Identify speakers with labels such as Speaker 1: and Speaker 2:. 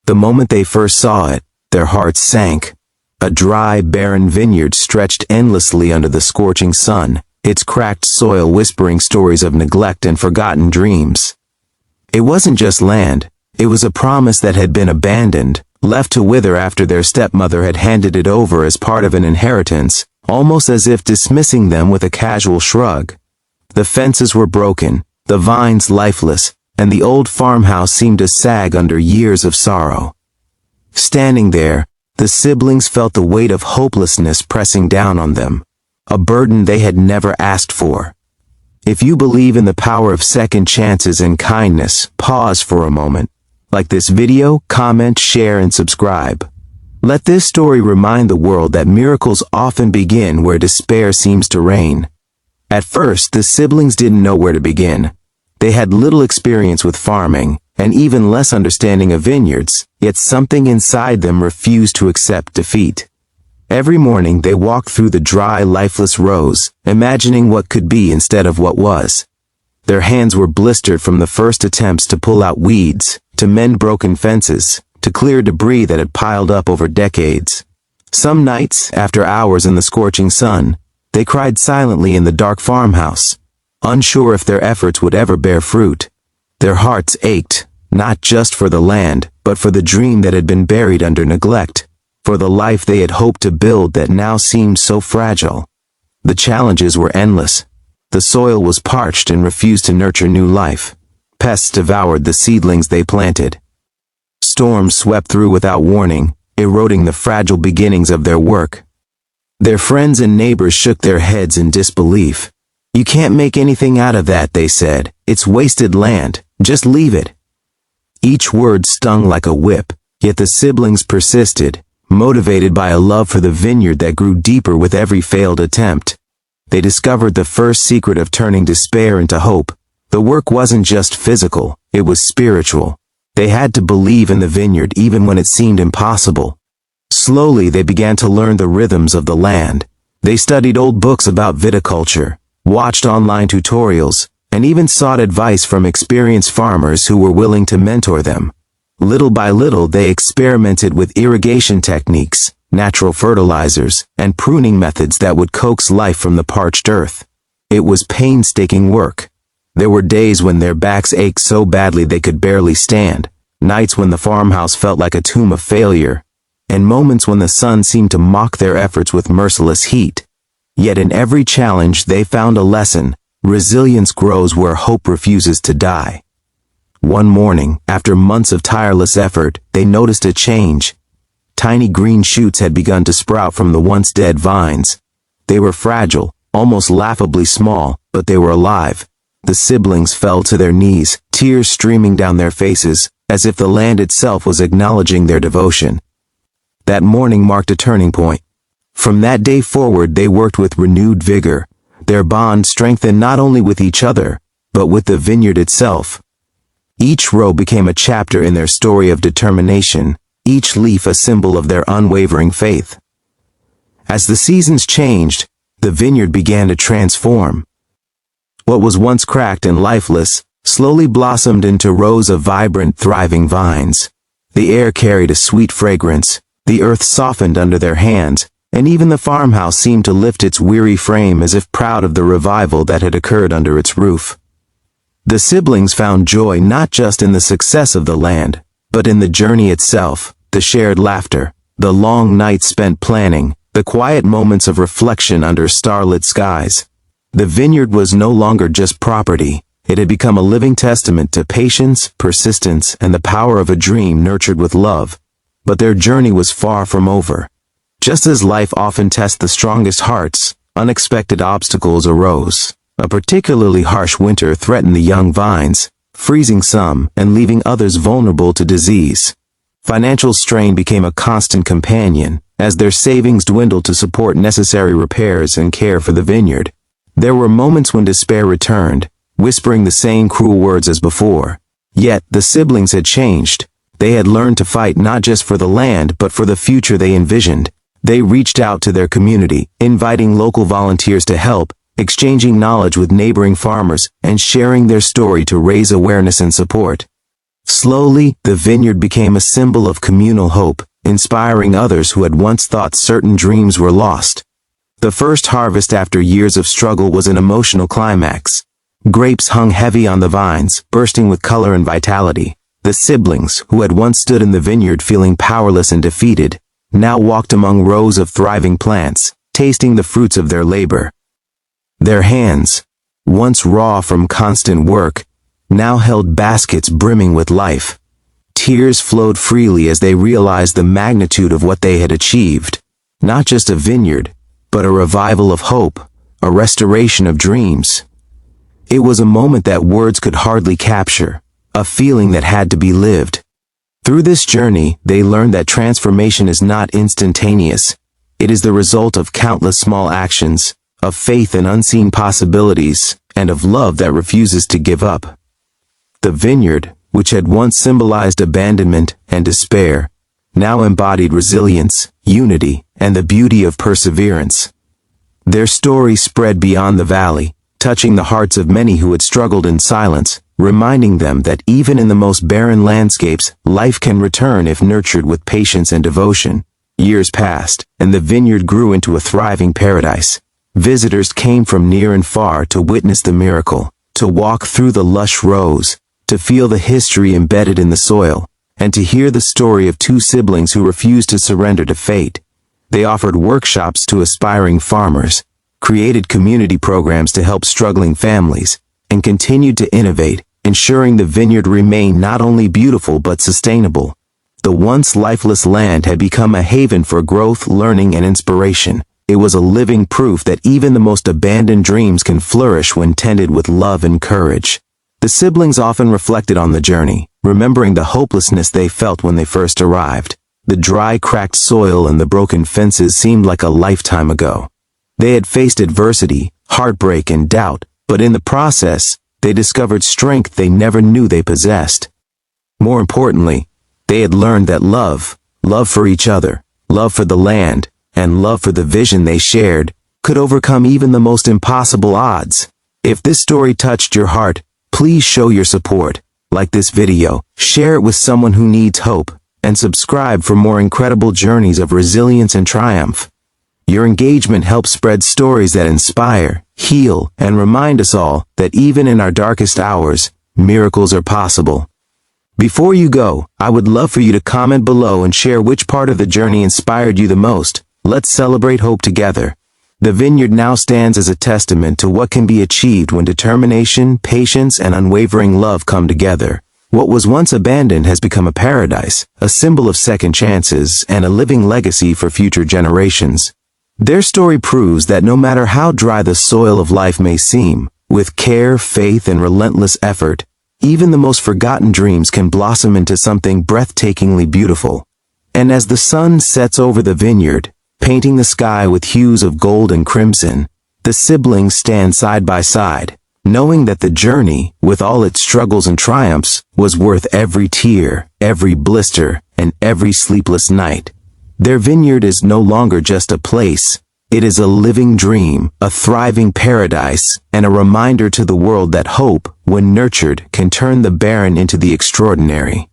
Speaker 1: The moment they first saw it, their hearts sank. A dry, barren vineyard stretched endlessly under the scorching sun, its cracked soil whispering stories of neglect and forgotten dreams. It wasn't just land, it was a promise that had been abandoned, left to wither after their stepmother had handed it over as part of an inheritance, almost as if dismissing them with a casual shrug. The fences were broken, the vines lifeless, and the old farmhouse seemed to sag under years of sorrow. Standing there, the siblings felt the weight of hopelessness pressing down on them, a burden they had never asked for. If you believe in the power of second chances and kindness, pause for a moment. Like this video, comment, share, and subscribe. Let this story remind the world that miracles often begin where despair seems to reign. At first, the siblings didn't know where to begin. They had little experience with farming, and even less understanding of vineyards, yet something inside them refused to accept defeat. Every morning they walked through the dry, lifeless rows, imagining what could be instead of what was. Their hands were blistered from the first attempts to pull out weeds, to mend broken fences, to clear debris that had piled up over decades. Some nights, after hours in the scorching sun, they cried silently in the dark farmhouse, unsure if their efforts would ever bear fruit. Their hearts ached, not just for the land, but for the dream that had been buried under neglect, for the life they had hoped to build that now seemed so fragile. The challenges were endless. The soil was parched and refused to nurture new life. Pests devoured the seedlings they planted. Storms swept through without warning, eroding the fragile beginnings of their work. Their friends and neighbors shook their heads in disbelief. "You can't make anything out of that," they said. "It's wasted land. Just leave it." Each word stung like a whip, yet the siblings persisted, motivated by a love for the vineyard that grew deeper with every failed attempt. They discovered the first secret of turning despair into hope. The work wasn't just physical, it was spiritual. They had to believe in the vineyard even when it seemed impossible. Slowly they began to learn the rhythms of the land. They studied old books about viticulture, watched online tutorials, and even sought advice from experienced farmers who were willing to mentor them. Little by little they experimented with irrigation techniques, natural fertilizers, and pruning methods that would coax life from the parched earth. It was painstaking work. There were days when their backs ached so badly they could barely stand, nights when the farmhouse felt like a tomb of failure, and moments when the sun seemed to mock their efforts with merciless heat. Yet in every challenge they found a lesson: resilience grows where hope refuses to die. One morning, after months of tireless effort, they noticed a change. Tiny green shoots had begun to sprout from the once dead vines. They were fragile, almost laughably small, but they were alive. The siblings fell to their knees, tears streaming down their faces, as if the land itself was acknowledging their devotion. That morning marked a turning point. From that day forward they worked with renewed vigor, their bond strengthened not only with each other, but with the vineyard itself. Each row became a chapter in their story of determination, each leaf a symbol of their unwavering faith. As the seasons changed, the vineyard began to transform. What was once cracked and lifeless slowly blossomed into rows of vibrant, thriving vines. The air carried a sweet fragrance, the earth softened under their hands, and even the farmhouse seemed to lift its weary frame as if proud of the revival that had occurred under its roof. The siblings found joy not just in the success of the land, but in the journey itself, the shared laughter, the long nights spent planning, the quiet moments of reflection under starlit skies. The vineyard was no longer just property. It had become a living testament to patience, persistence, and the power of a dream nurtured with love. But their journey was far from over. Just as life often tests the strongest hearts, unexpected obstacles arose. A particularly harsh winter threatened the young vines, freezing some and leaving others vulnerable to disease. Financial strain became a constant companion, as their savings dwindled to support necessary repairs and care for the vineyard. There were moments when despair returned, whispering the same cruel words as before. Yet, the siblings had changed. They had learned to fight not just for the land but for the future they envisioned. They reached out to their community, inviting local volunteers to help, exchanging knowledge with neighboring farmers, and sharing their story to raise awareness and support. Slowly, the vineyard became a symbol of communal hope, inspiring others who had once thought certain dreams were lost. The first harvest after years of struggle was an emotional climax. Grapes hung heavy on the vines, bursting with color and vitality. The siblings, who had once stood in the vineyard feeling powerless and defeated, now walked among rows of thriving plants, tasting the fruits of their labor. Their hands, once raw from constant work, now held baskets brimming with life. Tears flowed freely as they realized the magnitude of what they had achieved. Not just a vineyard, but a revival of hope, a restoration of dreams. It was a moment that words could hardly capture, a feeling that had to be lived. Through this journey, they learned that transformation is not instantaneous. It is the result of countless small actions, of faith in unseen possibilities, and of love that refuses to give up. The vineyard, which had once symbolized abandonment and despair, now embodied resilience, unity, and the beauty of perseverance. Their story spread beyond the valley, touching the hearts of many who had struggled in silence, reminding them that even in the most barren landscapes, life can return if nurtured with patience and devotion. Years passed, and the vineyard grew into a thriving paradise. Visitors came from near and far to witness the miracle, to walk through the lush rows, to feel the history embedded in the soil, and to hear the story of two siblings who refused to surrender to fate. They offered workshops to aspiring farmers, created community programs to help struggling families, and continued to innovate, ensuring the vineyard remained not only beautiful but sustainable. The once lifeless land had become a haven for growth, learning, and inspiration. It was a living proof that even the most abandoned dreams can flourish when tended with love and courage. The siblings often reflected on the journey, remembering the hopelessness they felt when they first arrived. The dry, cracked soil and the broken fences seemed like a lifetime ago. They had faced adversity, heartbreak, and doubt, but in the process, they discovered strength they never knew they possessed. More importantly, they had learned that love for each other, love for the land, and love for the vision they shared, could overcome even the most impossible odds. If this story touched your heart, please show your support. Like this video, share it with someone who needs hope, and subscribe for more incredible journeys of resilience and triumph. Your engagement helps spread stories that inspire, heal, and remind us all that even in our darkest hours, miracles are possible. Before you go, I would love for you to comment below and share which part of the journey inspired you the most. Let's celebrate hope together. The vineyard now stands as a testament to what can be achieved when determination, patience, and unwavering love come together. What was once abandoned has become a paradise, a symbol of second chances, and a living legacy for future generations. Their story proves that no matter how dry the soil of life may seem, with care, faith, and relentless effort, even the most forgotten dreams can blossom into something breathtakingly beautiful. And as the sun sets over the vineyard, painting the sky with hues of gold and crimson, the siblings stand side by side, knowing that the journey, with all its struggles and triumphs, was worth every tear, every blister, and every sleepless night. Their vineyard is no longer just a place. It is a living dream, a thriving paradise, and a reminder to the world that hope, when nurtured, can turn the barren into the extraordinary.